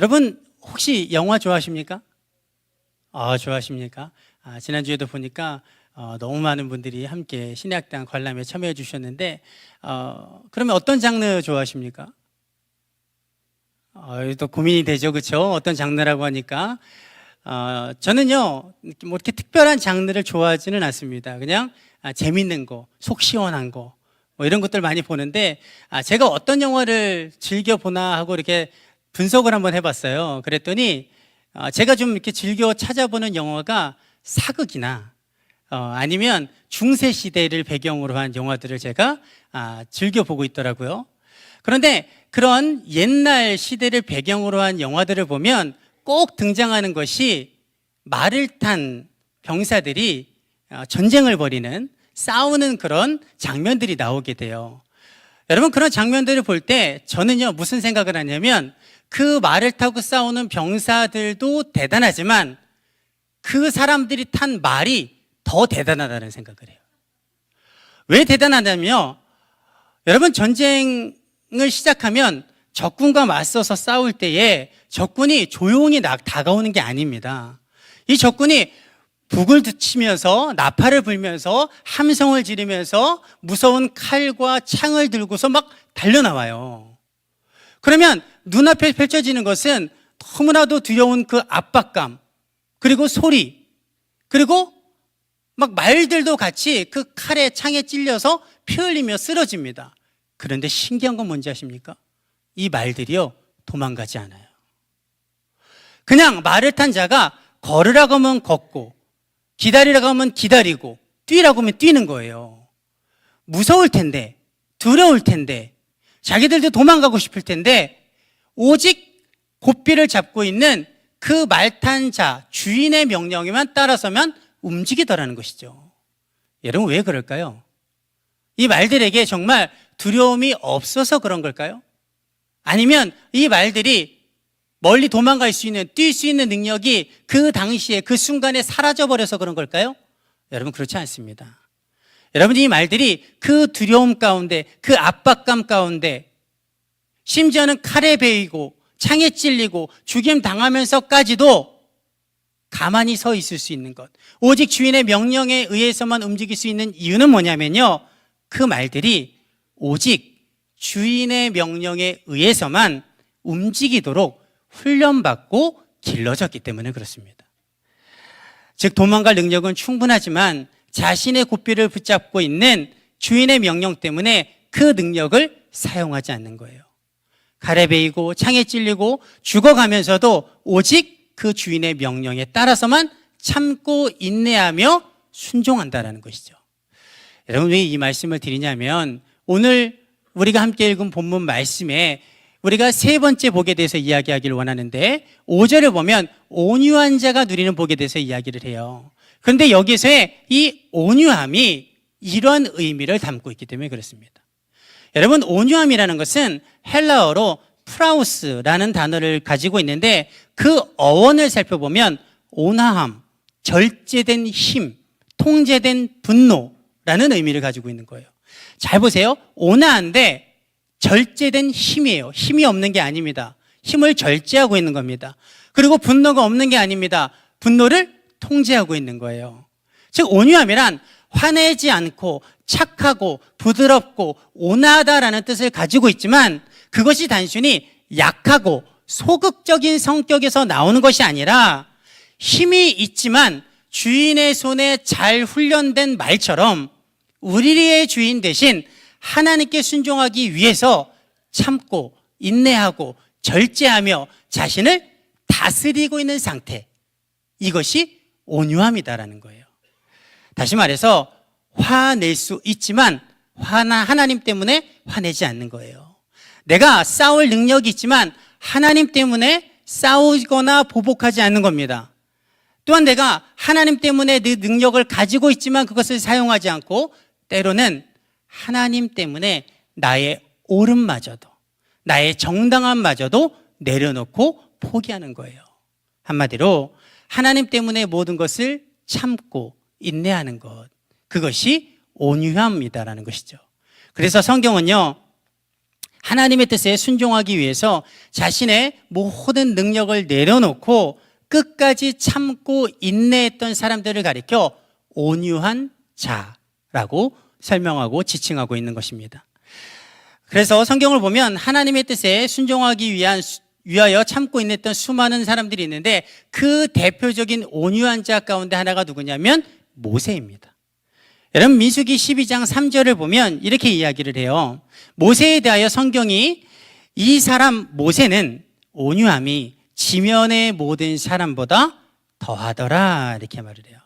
여러분 혹시 영화 좋아하십니까? 좋아하십니까? 지난주에도 보니까 너무 많은 분들이 함께 신의학당 관람에 참여해 주셨는데 그러면 어떤 장르 좋아하십니까? 또 고민이 되죠, 그렇죠? 어떤 장르라고 하니까 저는요 뭐 이렇게 특별한 장르를 좋아하지는 않습니다. 그냥 재밌는 거, 속 시원한 거 뭐 이런 것들 많이 보는데 제가 어떤 영화를 즐겨 보나 하고 이렇게 분석을 한번 해봤어요. 그랬더니 제가 좀 이렇게 즐겨 찾아보는 영화가 사극이나 아니면 중세 시대를 배경으로 한 영화들을 제가 즐겨 보고 있더라고요. 그런데 그런 옛날 시대를 배경으로 한 영화들을 보면 꼭 등장하는 것이 말을 탄 병사들이 전쟁을 벌이는, 싸우는 그런 장면들이 나오게 돼요. 여러분, 그런 장면들을 볼 때 저는요 무슨 생각을 하냐면, 그 말을 타고 싸우는 병사들도 대단하지만 그 사람들이 탄 말이 더 대단하다는 생각을 해요. 왜 대단하냐면요, 여러분, 전쟁을 시작하면 적군과 맞서서 싸울 때에 적군이 조용히 다가오는 게 아닙니다. 이 적군이 북을 치면서 나팔을 불면서 함성을 지르면서 무서운 칼과 창을 들고서 막 달려나와요. 그러면 눈앞에 펼쳐지는 것은 너무나도 두려운 그 압박감, 그리고 소리, 그리고 막 말들도 같이 그 칼에 창에 찔려서 피 흘리며 쓰러집니다. 그런데 신기한 건 뭔지 아십니까? 이 말들이요 도망가지 않아요. 그냥 말을 탄 자가 걸으라고 하면 걷고, 기다리라고 하면 기다리고, 뛰라고 하면 뛰는 거예요. 무서울 텐데, 두려울 텐데, 자기들도 도망가고 싶을 텐데 오직 고삐를 잡고 있는 그 말탄 자, 주인의 명령에만 따라서면 움직이더라는 것이죠. 여러분, 왜 그럴까요? 이 말들에게 정말 두려움이 없어서 그런 걸까요? 아니면 이 말들이 멀리 도망갈 수 있는, 뛸 수 있는 능력이 그 당시에, 그 순간에 사라져버려서 그런 걸까요? 여러분, 그렇지 않습니다. 여러분, 이 말들이 그 두려움 가운데, 그 압박감 가운데, 심지어는 칼에 베이고 창에 찔리고 죽임 당하면서까지도 가만히 서 있을 수 있는 것, 오직 주인의 명령에 의해서만 움직일 수 있는 이유는 뭐냐면요, 그 말들이 오직 주인의 명령에 의해서만 움직이도록 훈련받고 길러졌기 때문에 그렇습니다. 즉, 도망갈 능력은 충분하지만 자신의 고삐를 붙잡고 있는 주인의 명령 때문에 그 능력을 사용하지 않는 거예요. 칼에 베이고 창에 찔리고 죽어가면서도 오직 그 주인의 명령에 따라서만 참고 인내하며 순종한다라는 것이죠. 여러분, 왜 이 말씀을 드리냐면, 오늘 우리가 함께 읽은 본문 말씀에 우리가 세 번째 복에 대해서 이야기하기를 원하는데, 5절을 보면 온유한 자가 누리는 복에 대해서 이야기를 해요. 그런데 여기서의 이 온유함이 이런 의미를 담고 있기 때문에 그렇습니다. 여러분, 온유함이라는 것은 헬라어로 프라우스라는 단어를 가지고 있는데, 그 어원을 살펴보면 온화함, 절제된 힘, 통제된 분노라는 의미를 가지고 있는 거예요. 잘 보세요. 온화한데 절제된 힘이에요. 힘이 없는 게 아닙니다. 힘을 절제하고 있는 겁니다. 그리고 분노가 없는 게 아닙니다. 분노를 통제하고 있는 거예요. 즉, 온유함이란 화내지 않고 착하고 부드럽고 온화하다라는 뜻을 가지고 있지만, 그것이 단순히 약하고 소극적인 성격에서 나오는 것이 아니라 힘이 있지만 주인의 손에 잘 훈련된 말처럼 우리의 주인 대신 하나님께 순종하기 위해서 참고 인내하고 절제하며 자신을 다스리고 있는 상태, 이것이 온유함이다라는 거예요. 다시 말해서 화낼 수 있지만 하나님 때문에 화내지 않는 거예요. 내가 싸울 능력이 있지만 하나님 때문에 싸우거나 보복하지 않는 겁니다. 또한 내가 하나님 때문에 그 능력을 가지고 있지만 그것을 사용하지 않고, 때로는 하나님 때문에 나의 옳음마저도, 나의 정당함마저도 내려놓고 포기하는 거예요. 한마디로 하나님 때문에 모든 것을 참고 인내하는 것, 그것이 온유함이다라는 것이죠. 그래서 성경은요, 하나님의 뜻에 순종하기 위해서 자신의 모든 능력을 내려놓고 끝까지 참고 인내했던 사람들을 가리켜 온유한 자라고 설명하고 지칭하고 있는 것입니다. 그래서 성경을 보면 하나님의 뜻에 순종하기 위하여 참고 인내했던 수많은 사람들이 있는데 그 대표적인 온유한 자 가운데 하나가 누구냐면 모세입니다. 여러분 민수기 12장 3절을 보면 이렇게 이야기를 해요. 모세에 대하여 성경이 이 사람 모세는 온유함이 지면의 모든 사람보다 더하더라 이렇게 말을 해요.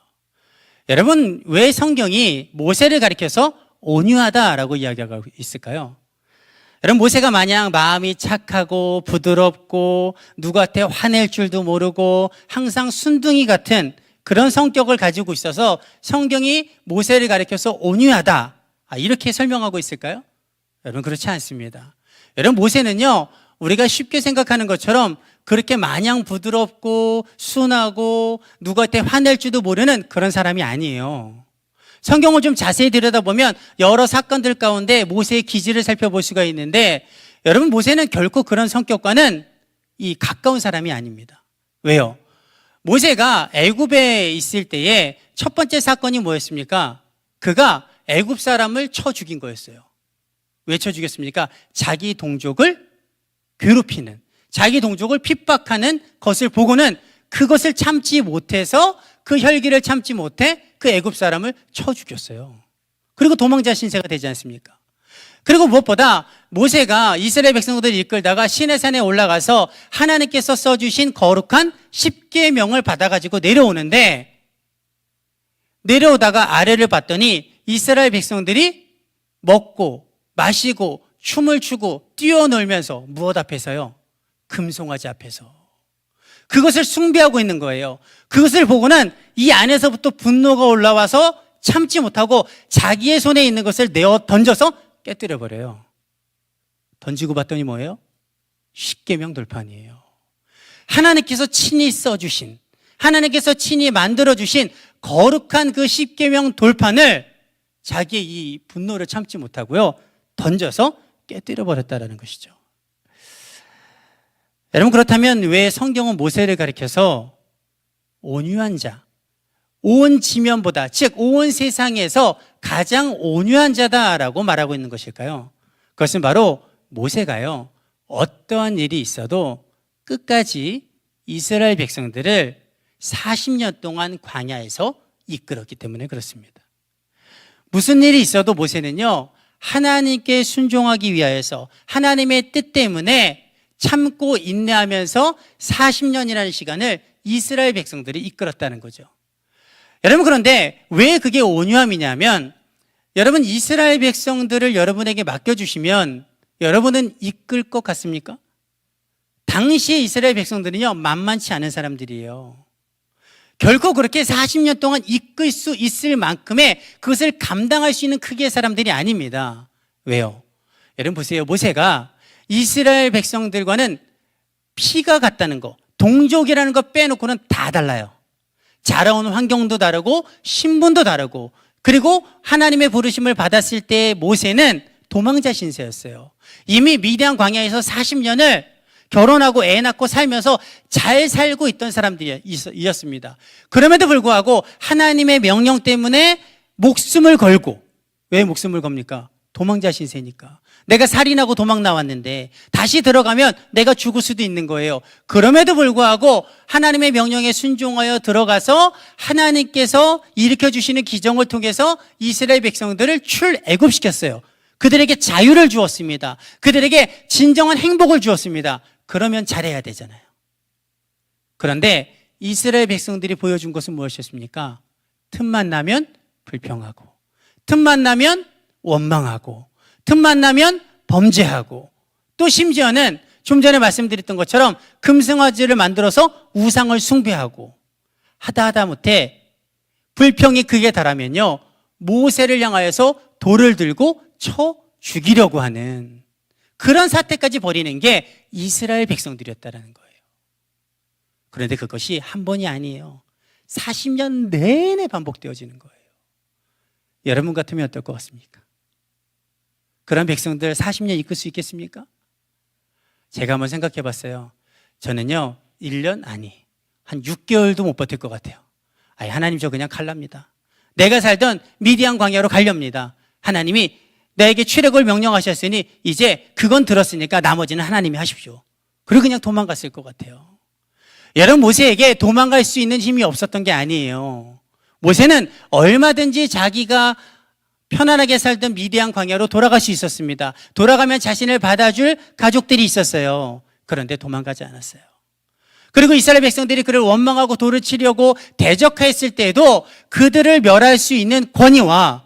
여러분 왜 성경이 모세를 가리켜서 온유하다라고 이야기하고 있을까요? 여러분 모세가 마냥 마음이 착하고 부드럽고 누구한테 화낼 줄도 모르고 항상 순둥이 같은 그런 성격을 가지고 있어서 성경이 모세를 가리켜서 온유하다 이렇게 설명하고 있을까요? 여러분 그렇지 않습니다. 여러분 모세는요 우리가 쉽게 생각하는 것처럼 그렇게 마냥 부드럽고 순하고 누구한테 화낼 줄도 모르는 그런 사람이 아니에요. 성경을 좀 자세히 들여다보면 여러 사건들 가운데 모세의 기질을 살펴볼 수가 있는데 여러분 모세는 결코 그런 성격과는 가까운 사람이 아닙니다. 왜요? 모세가 애굽에 있을 때에 첫 번째 사건이 뭐였습니까? 그가 애굽 사람을 쳐 죽인 거였어요. 왜 쳐 죽였습니까? 자기 동족을 괴롭히는, 자기 동족을 핍박하는 것을 보고는 그것을 참지 못해서 그 혈기를 참지 못해 그 애굽 사람을 쳐 죽였어요. 그리고 도망자 신세가 되지 않습니까? 그리고 무엇보다 모세가 이스라엘 백성들을 이끌다가 시내산에 올라가서 하나님께서 써주신 거룩한 십계명을 받아가지고 내려오는데 내려오다가 아래를 봤더니 이스라엘 백성들이 먹고 마시고 춤을 추고 뛰어놀면서 무엇 앞에서요? 금송아지 앞에서 그것을 숭배하고 있는 거예요. 그것을 보고는 이 안에서부터 분노가 올라와서 참지 못하고 자기의 손에 있는 것을 내어 던져서 깨뜨려 버려요. 던지고 봤더니 뭐예요? 십계명 돌판이에요. 하나님께서 친히 써주신, 하나님께서 친히 만들어주신 거룩한 그 십계명 돌판을 자기의 이 분노를 참지 못하고요 던져서 깨뜨려 버렸다는 것이죠. 여러분 그렇다면 왜 성경은 모세를 가리켜서 온유한 자, 온 지면보다 즉 온 세상에서 가장 온유한 자다라고 말하고 있는 것일까요? 그것은 바로 모세가요 어떠한 일이 있어도 끝까지 이스라엘 백성들을 40년 동안 광야에서 이끌었기 때문에 그렇습니다. 무슨 일이 있어도 모세는요 하나님께 순종하기 위하여서 하나님의 뜻 때문에 참고 인내하면서 40년이라는 시간을 이스라엘 백성들이 이끌었다는 거죠. 여러분 그런데 왜 그게 온유함이냐면 여러분 이스라엘 백성들을 여러분에게 맡겨주시면 여러분은 이끌 것 같습니까? 당시에 이스라엘 백성들은요 만만치 않은 사람들이에요. 결코 그렇게 40년 동안 이끌 수 있을 만큼의 그것을 감당할 수 있는 크기의 사람들이 아닙니다. 왜요? 여러분 보세요. 모세가 이스라엘 백성들과는 피가 같다는 거, 동족이라는 거 빼놓고는 다 달라요. 자라온 환경도 다르고 신분도 다르고 그리고 하나님의 부르심을 받았을 때 모세는 도망자 신세였어요. 이미 미디안 광야에서 40년을 결혼하고 애 낳고 살면서 잘 살고 있던 사람들이었습니다. 그럼에도 불구하고 하나님의 명령 때문에 목숨을 걸고, 왜 목숨을 겁니까? 도망자 신세니까. 내가 살인하고 도망 나왔는데 다시 들어가면 내가 죽을 수도 있는 거예요. 그럼에도 불구하고 하나님의 명령에 순종하여 들어가서 하나님께서 일으켜주시는 기정을 통해서 이스라엘 백성들을 출애굽시켰어요. 그들에게 자유를 주었습니다. 그들에게 진정한 행복을 주었습니다. 그러면 잘해야 되잖아요. 그런데 이스라엘 백성들이 보여준 것은 무엇이었습니까? 틈만 나면 불평하고, 틈만 나면 원망하고, 틈만 나면 범죄하고, 또 심지어는 좀 전에 말씀드렸던 것처럼 금송아지를 만들어서 우상을 숭배하고 하다 못해 불평이 극에 달하면요 모세를 향하여서 돌을 들고 쳐 죽이려고 하는 그런 사태까지 벌이는 게 이스라엘 백성들이었다는 거예요. 그런데 그것이 한 번이 아니에요. 40년 내내 반복되어지는 거예요. 여러분 같으면 어떨 것 같습니까? 그런 백성들 40년 이끌 수 있겠습니까? 제가 한번 생각해 봤어요. 저는요, 1년 아니, 한 6개월도 못 버틸 것 같아요. 아니, 하나님 저 그냥 갈랍니다. 내가 살던 미디안 광야로 가렵니다. 하나님이 나에게 출애굽을 명령하셨으니 이제 그건 들었으니까 나머지는 하나님이 하십시오. 그리고 그냥 도망갔을 것 같아요. 여러분, 모세에게 도망갈 수 있는 힘이 없었던 게 아니에요. 모세는 얼마든지 자기가 편안하게 살던 미디안 광야로 돌아갈 수 있었습니다. 돌아가면 자신을 받아줄 가족들이 있었어요. 그런데 도망가지 않았어요. 그리고 이스라엘 백성들이 그를 원망하고 돌을 치려고 대적했을 때에도 그들을 멸할 수 있는 권위와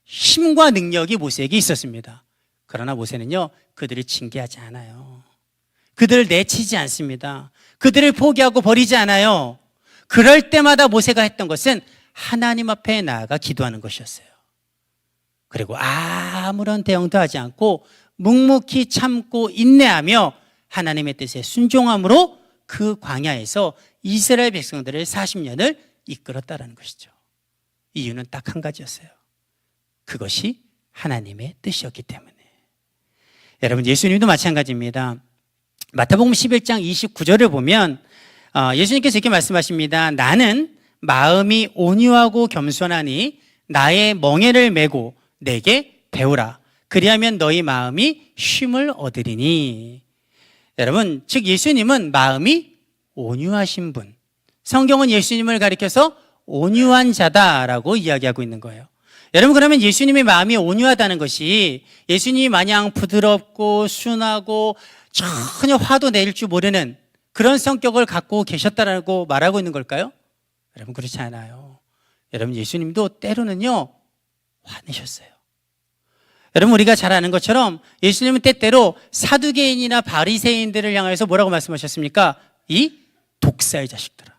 힘과 능력이 모세에게 있었습니다. 그러나 모세는요, 그들을 징계하지 않아요. 그들을 내치지 않습니다. 그들을 포기하고 버리지 않아요. 그럴 때마다 모세가 했던 것은 하나님 앞에 나아가 기도하는 것이었어요. 그리고 아무런 대응도 하지 않고 묵묵히 참고 인내하며 하나님의 뜻에 순종함으로 그 광야에서 이스라엘 백성들을 40년을 이끌었다라는 것이죠. 이유는 딱 한 가지였어요. 그것이 하나님의 뜻이었기 때문에. 여러분, 예수님도 마찬가지입니다. 마태복음 11장 29절을 보면 예수님께서 이렇게 말씀하십니다. 나는 마음이 온유하고 겸손하니 나의 멍에를 메고 내게 배우라. 그리하면 너희 마음이 쉼을 얻으리니. 여러분, 즉 예수님은 마음이 온유하신 분. 성경은 예수님을 가리켜서 온유한 자다라고 이야기하고 있는 거예요. 여러분, 그러면 예수님의 마음이 온유하다는 것이 예수님이 마냥 부드럽고 순하고 전혀 화도 낼 줄 모르는 그런 성격을 갖고 계셨다라고 말하고 있는 걸까요? 여러분, 그렇지 않아요. 여러분, 예수님도 때로는요, 화내셨어요. 여러분, 우리가 잘 아는 것처럼 예수님은 때때로 사두개인이나 바리새인들을 향해서 뭐라고 말씀하셨습니까? 이 독사의 자식들아,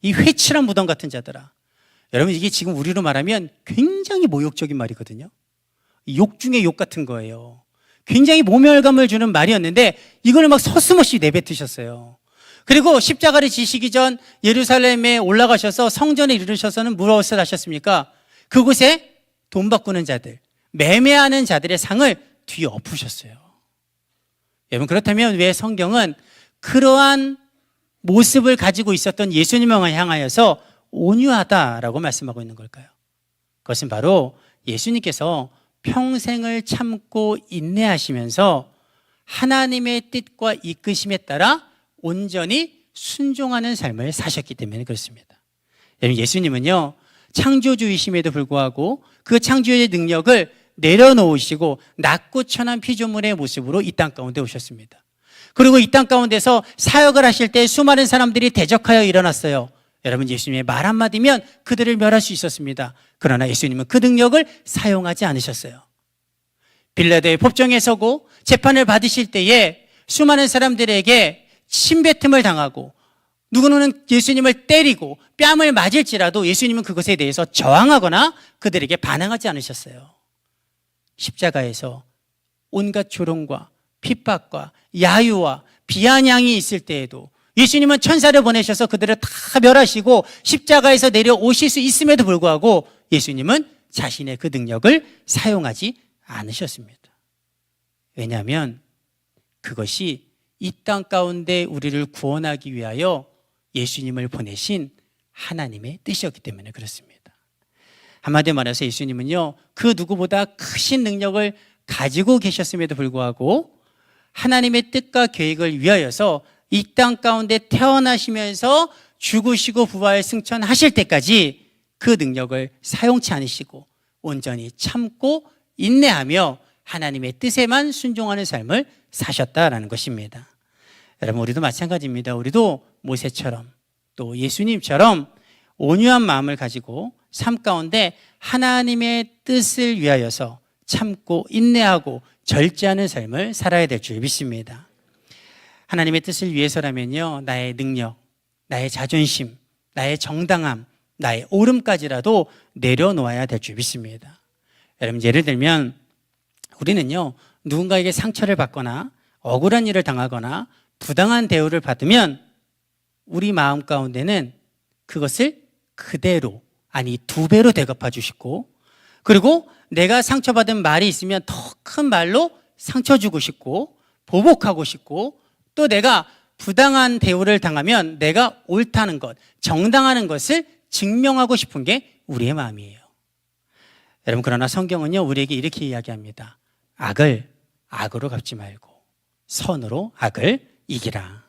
이 회칠한 무덤 같은 자들아. 여러분, 이게 지금 우리로 말하면 굉장히 모욕적인 말이거든요. 욕 중에 욕 같은 거예요. 굉장히 모멸감을 주는 말이었는데 이걸 막 서슴없이 내뱉으셨어요. 그리고 십자가를 지시기 전 예루살렘에 올라가셔서 성전에 이르셔서는 무엇을 하셨습니까? 그곳에 돈 바꾸는 자들, 매매하는 자들의 상을 뒤엎으셨어요. 여러분, 그렇다면 왜 성경은 그러한 모습을 가지고 있었던 예수님을 향하여서 온유하다라고 말씀하고 있는 걸까요? 그것은 바로 예수님께서 평생을 참고 인내하시면서 하나님의 뜻과 이끄심에 따라 온전히 순종하는 삶을 사셨기 때문에 그렇습니다. 여러분, 예수님은요, 창조주이심에도 불구하고 그 창조의 능력을 내려놓으시고 낮고 천한 피조물의 모습으로 이 땅 가운데 오셨습니다. 그리고 이 땅 가운데서 사역을 하실 때 수많은 사람들이 대적하여 일어났어요. 여러분, 예수님의 말 한마디면 그들을 멸할 수 있었습니다. 그러나 예수님은 그 능력을 사용하지 않으셨어요. 빌라도의 법정에 서고 재판을 받으실 때에 수많은 사람들에게 침뱉음을 당하고 누구는 예수님을 때리고 뺨을 맞을지라도 예수님은 그것에 대해서 저항하거나 그들에게 반항하지 않으셨어요. 십자가에서 온갖 조롱과 핍박과 야유와 비아냥이 있을 때에도 예수님은 천사를 보내셔서 그들을 다 멸하시고 십자가에서 내려오실 수 있음에도 불구하고 예수님은 자신의 그 능력을 사용하지 않으셨습니다. 왜냐하면 그것이 이 땅 가운데 우리를 구원하기 위하여 예수님을 보내신 하나님의 뜻이었기 때문에 그렇습니다. 한마디로 말해서 예수님은요, 그 누구보다 크신 능력을 가지고 계셨음에도 불구하고 하나님의 뜻과 계획을 위하여서 이 땅 가운데 태어나시면서 죽으시고 부활 승천하실 때까지 그 능력을 사용치 않으시고 온전히 참고 인내하며 하나님의 뜻에만 순종하는 삶을 사셨다라는 것입니다. 여러분, 우리도 마찬가지입니다. 우리도 모세처럼 또 예수님처럼 온유한 마음을 가지고 삶 가운데 하나님의 뜻을 위하여서 참고 인내하고 절제하는 삶을 살아야 될 줄 믿습니다. 하나님의 뜻을 위해서라면요, 나의 능력, 나의 자존심, 나의 정당함, 나의 옳음까지라도 내려놓아야 될 줄 믿습니다. 여러분, 예를 들면 우리는요, 누군가에게 상처를 받거나 억울한 일을 당하거나 부당한 대우를 받으면 우리 마음 가운데는 그것을 그대로, 아니 2배로 대갚아 주시고, 그리고 내가 상처받은 말이 있으면 더 큰 말로 상처 주고 싶고, 보복하고 싶고, 또 내가 부당한 대우를 당하면 내가 옳다는 것, 정당하는 것을 증명하고 싶은 게 우리의 마음이에요. 여러분, 그러나 성경은요, 우리에게 이렇게 이야기합니다. 악을 악으로 갚지 말고 선으로 악을 이기라.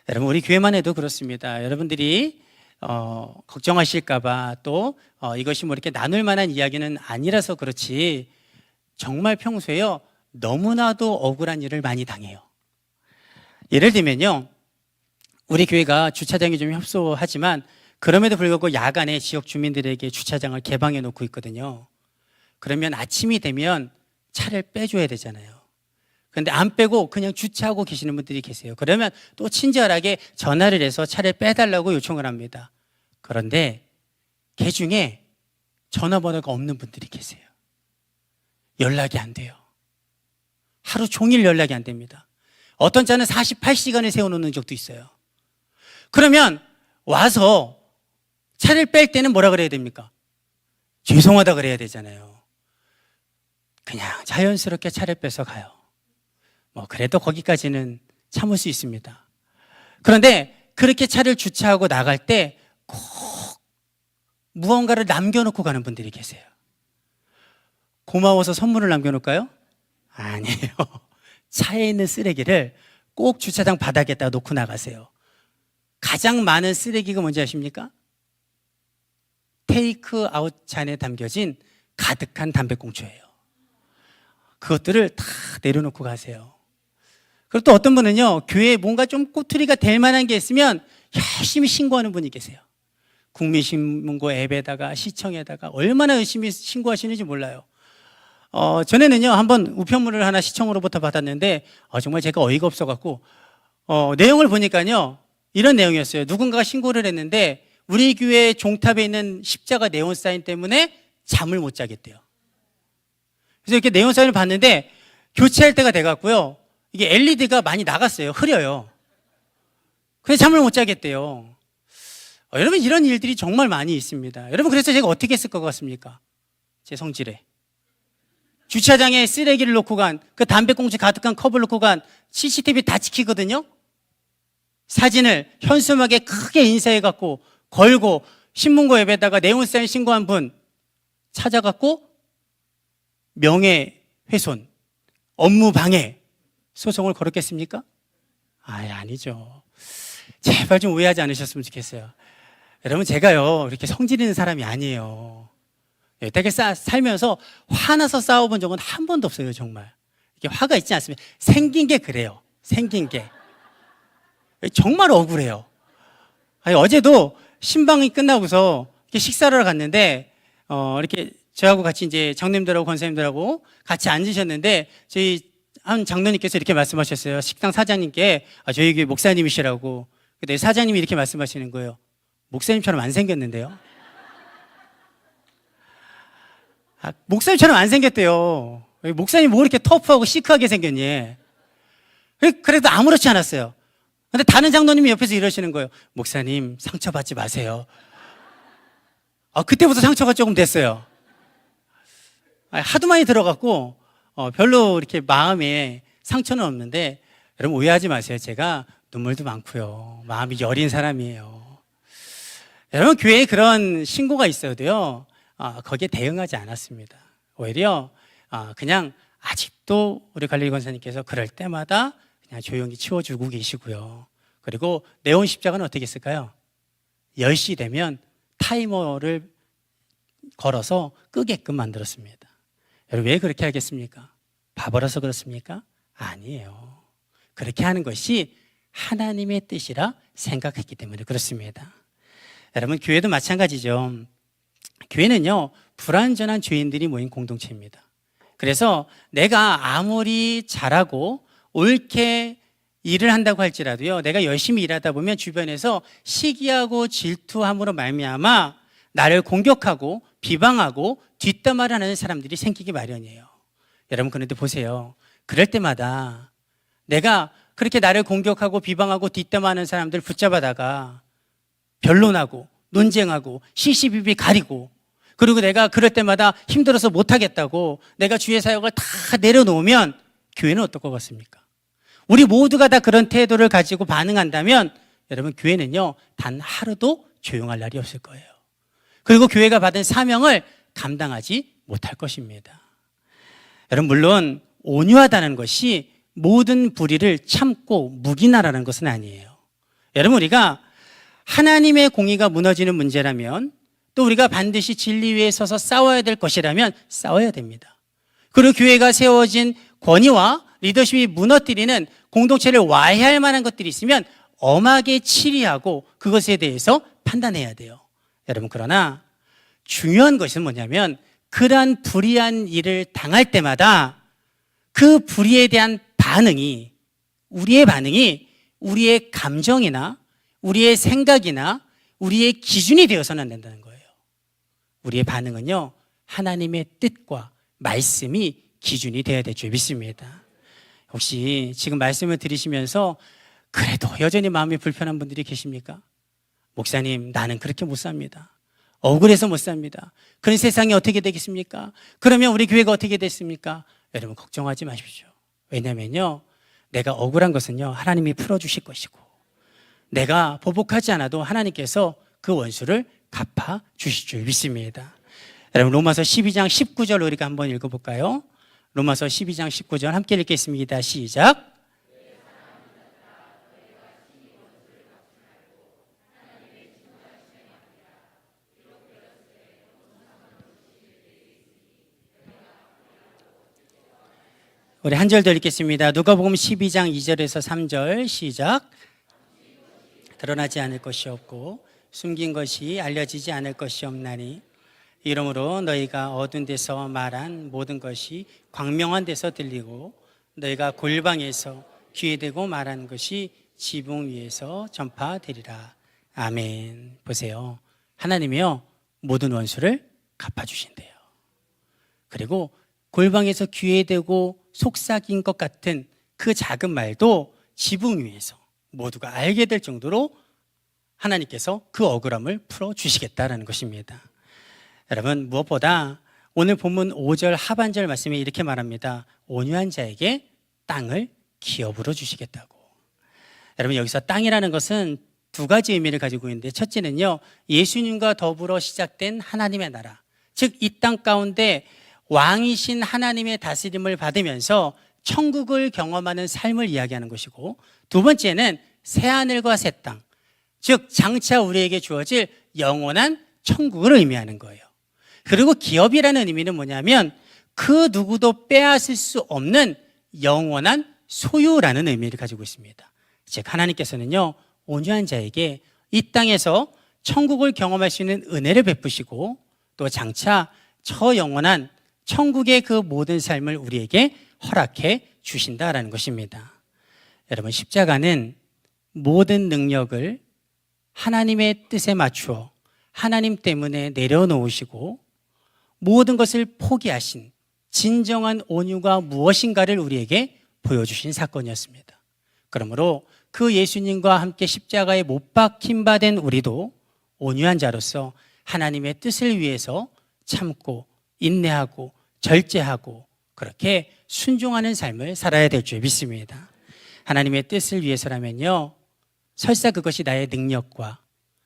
여러분, 우리 교회만 해도 그렇습니다. 여러분들이 걱정하실까봐 또 이것이 뭐 이렇게 나눌 만한 이야기는 아니라서 그렇지, 정말 평소에요 너무나도 억울한 일을 많이 당해요. 예를 들면요, 우리 교회가 주차장이 좀 협소하지만 그럼에도 불구하고 야간에 지역 주민들에게 주차장을 개방해 놓고 있거든요. 그러면 아침이 되면 차를 빼줘야 되잖아요. 그런데 안 빼고 그냥 주차하고 계시는 분들이 계세요. 그러면 또 친절하게 전화를 해서 차를 빼달라고 요청을 합니다. 그런데 그 중에 전화번호가 없는 분들이 계세요. 연락이 안 돼요. 하루 종일 연락이 안 됩니다. 어떤 차는 48시간을 세워놓는 적도 있어요. 그러면 와서 차를 뺄 때는 뭐라 그래야 됩니까? 죄송하다 그래야 되잖아요. 그냥 자연스럽게 차를 빼서 가요. 뭐 그래도 거기까지는 참을 수 있습니다. 그런데 그렇게 차를 주차하고 나갈 때 꼭 무언가를 남겨놓고 가는 분들이 계세요. 고마워서 선물을 남겨놓을까요? 아니에요. 차에 있는 쓰레기를 꼭 주차장 바닥에다 놓고 나가세요. 가장 많은 쓰레기가 뭔지 아십니까? 테이크아웃 잔에 담겨진 가득한 담배꽁초예요. 그것들을 다 내려놓고 가세요. 그리고 또 어떤 분은요, 교회에 뭔가 좀 꼬투리가 될 만한 게 있으면 열심히 신고하는 분이 계세요. 국민신문고 앱에다가 시청에다가 얼마나 열심히 신고하시는지 몰라요. 전에는요, 한번 우편물을 하나 시청으로부터 받았는데 정말 제가 어이가 없어갖고 내용을 보니까요, 이런 내용이었어요. 누군가가 신고를 했는데 우리 교회 종탑에 있는 십자가 네온 사인 때문에 잠을 못 자겠대요. 그래서 이렇게 네온 사인을 봤는데 교체할 때가 돼갖고요, 이게 LED가 많이 나갔어요. 흐려요. 그래서 잠을 못 자겠대요. 여러분, 이런 일들이 정말 많이 있습니다. 여러분, 그래서 제가 어떻게 했을 것 같습니까? 제 성질에. 주차장에 쓰레기를 놓고 간, 그 담배꽁초 가득한 컵을 놓고 간 CCTV 다 찍히거든요? 사진을 현수막에 크게 인쇄해갖고 걸고 신문고 앱에다가 네온사인 신고한 분 찾아갖고 명예훼손, 업무방해 소송을 걸었겠습니까? 아니죠. 제발 좀 오해하지 않으셨으면 좋겠어요. 여러분, 제가요 이렇게 성질 있는 사람이 아니에요. 여태까지 살면서 화나서 싸워본 적은 한 번도 없어요. 정말 이렇게 화가 있지 않습니다. 생긴 게 그래요. 생긴 게 정말 억울해요. 어제도 신방이 끝나고서 이렇게 식사를 하러 갔는데 이렇게 저하고 같이 이제 장님들하고 권사님들하고 같이 앉으셨는데 저희 한 장로님께서 이렇게 말씀하셨어요. 식당 사장님께 저희 교회 목사님이시라고. 근데 사장님이 이렇게 말씀하시는 거예요. 목사님처럼 안 생겼는데요. 목사님처럼 안 생겼대요. 목사님 뭐 이렇게 터프하고 시크하게 생겼니? 그래도 아무렇지 않았어요. 근데 다른 장로님이 옆에서 이러시는 거예요. 목사님, 상처받지 마세요. 그때부터 상처가 조금 됐어요. 하도 많이 들어갔고 별로 이렇게 마음에 상처는 없는데, 여러분 오해하지 마세요. 제가 눈물도 많고요, 마음이 여린 사람이에요. 여러분, 교회에 그런 신고가 있어도요, 거기에 대응하지 않았습니다. 오히려 그냥 아직도 우리 관리 권사님께서 그럴 때마다 그냥 조용히 치워주고 계시고요. 그리고 네온 십자가는 어떻게 했을까요? 10시 되면 타이머를 걸어서 끄게끔 만들었습니다. 여러분, 왜 그렇게 하겠습니까? 바보라서 그렇습니까? 아니에요. 그렇게 하는 것이 하나님의 뜻이라 생각했기 때문에 그렇습니다. 여러분, 교회도 마찬가지죠. 교회는요, 불완전한 죄인들이 모인 공동체입니다. 그래서 내가 아무리 잘하고 옳게 일을 한다고 할지라도요, 내가 열심히 일하다 보면 주변에서 시기하고 질투함으로 말미암아 나를 공격하고 비방하고 뒷담화를 하는 사람들이 생기기 마련이에요. 여러분, 그런데 보세요. 그럴 때마다 내가 그렇게 나를 공격하고 비방하고 뒷담화하는 사람들 붙잡아다가 변론하고 논쟁하고 시시비비 가리고, 그리고 내가 그럴 때마다 힘들어서 못하겠다고 내가 주의 사역을 다 내려놓으면 교회는 어떨 것 같습니까? 우리 모두가 다 그런 태도를 가지고 반응한다면 여러분 교회는요 단 하루도 조용할 날이 없을 거예요. 그리고 교회가 받은 사명을 감당하지 못할 것입니다. 여러분 물론 온유하다는 것이 모든 불의를 참고 묵인하라는 것은 아니에요. 여러분 우리가 하나님의 공의가 무너지는 문제라면 또 우리가 반드시 진리 위에 서서 싸워야 될 것이라면 싸워야 됩니다. 그리고 교회가 세워진 권위와 리더십이 무너뜨리는 공동체를 와해할 만한 것들이 있으면 엄하게 치리하고 그것에 대해서 판단해야 돼요. 여러분 그러나 중요한 것은 뭐냐면 그러한 불의한 일을 당할 때마다 그 불의에 대한 반응이 우리의 감정이나 우리의 생각이나 우리의 기준이 되어서는 안 된다는 거예요. 우리의 반응은요 하나님의 뜻과 말씀이 기준이 되어야 될 줄 믿습니다. 혹시 지금 말씀을 들으시면서 그래도 여전히 마음이 불편한 분들이 계십니까? 목사님 나는 그렇게 못 삽니다. 억울해서 못 삽니다. 그런 세상이 어떻게 되겠습니까? 그러면 우리 교회가 어떻게 됐습니까? 여러분 걱정하지 마십시오. 왜냐면요 내가 억울한 것은요 하나님이 풀어주실 것이고 내가 보복하지 않아도 하나님께서 그 원수를 갚아 주실 줄 믿습니다. 여러분 로마서 12장 19절 우리가 한번 읽어볼까요? 로마서 12장 19절 함께 읽겠습니다. 시작. 우리 한 절 더 읽겠습니다. 누가복음 12장 2절에서 3절 시작. 드러나지 않을 것이 없고 숨긴 것이 알려지지 않을 것이 없나니 이러므로 너희가 어두운 데서 말한 모든 것이 광명한 데서 들리고 너희가 골방에서 귀에 대고 말한 것이 지붕 위에서 전파되리라. 아멘. 보세요. 하나님이요 모든 원수를 갚아주신대요. 그리고 골방에서 귀에 대고 속삭인 것 같은 그 작은 말도 지붕 위에서 모두가 알게 될 정도로 하나님께서 그 억울함을 풀어주시겠다라는 것입니다. 여러분 무엇보다 오늘 본문 5절 하반절 말씀에 이렇게 말합니다. 온유한 자에게 땅을 기업으로 주시겠다고. 여러분 여기서 땅이라는 것은 두 가지 의미를 가지고 있는데 첫째는요 예수님과 더불어 시작된 하나님의 나라, 즉 이 땅 가운데 왕이신 하나님의 다스림을 받으면서 천국을 경험하는 삶을 이야기하는 것이고 두 번째는 새하늘과 새 땅, 즉 장차 우리에게 주어질 영원한 천국을 의미하는 거예요. 그리고 기업이라는 의미는 뭐냐면 그 누구도 빼앗을 수 없는 영원한 소유라는 의미를 가지고 있습니다. 즉 하나님께서는요 온유한 자에게 이 땅에서 천국을 경험할 수 있는 은혜를 베푸시고 또 장차 저 영원한 천국의 그 모든 삶을 우리에게 허락해 주신다라는 것입니다. 여러분 십자가는 모든 능력을 하나님의 뜻에 맞추어 하나님 때문에 내려놓으시고 모든 것을 포기하신 진정한 온유가 무엇인가를 우리에게 보여주신 사건이었습니다. 그러므로 그 예수님과 함께 십자가에 못 박힌 바 된 우리도 온유한 자로서 하나님의 뜻을 위해서 참고 인내하고 절제하고 그렇게 순종하는 삶을 살아야 될 줄 믿습니다. 하나님의 뜻을 위해서라면요 설사 그것이 나의 능력과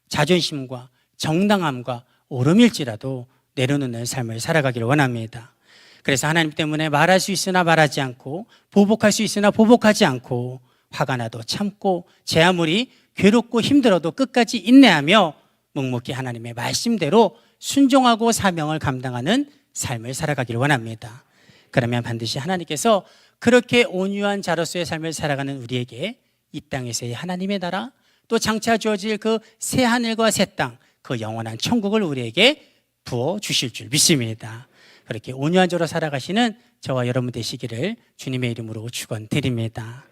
자존심과 정당함과 오름일지라도 내려놓는 삶을 살아가기를 원합니다. 그래서 하나님 때문에 말할 수 있으나 말하지 않고 보복할 수 있으나 보복하지 않고 화가 나도 참고 제 아무리 괴롭고 힘들어도 끝까지 인내하며 묵묵히 하나님의 말씀대로 순종하고 사명을 감당하는 삶을 살아가기를 원합니다. 그러면 반드시 하나님께서 그렇게 온유한 자로서의 삶을 살아가는 우리에게 이 땅에서의 하나님의 나라 또 장차 주어질 그 새 하늘과 새 땅, 그 영원한 천국을 우리에게 부어 주실 줄 믿습니다. 그렇게 온유한 자로 살아가시는 저와 여러분 되시기를 주님의 이름으로 축원드립니다.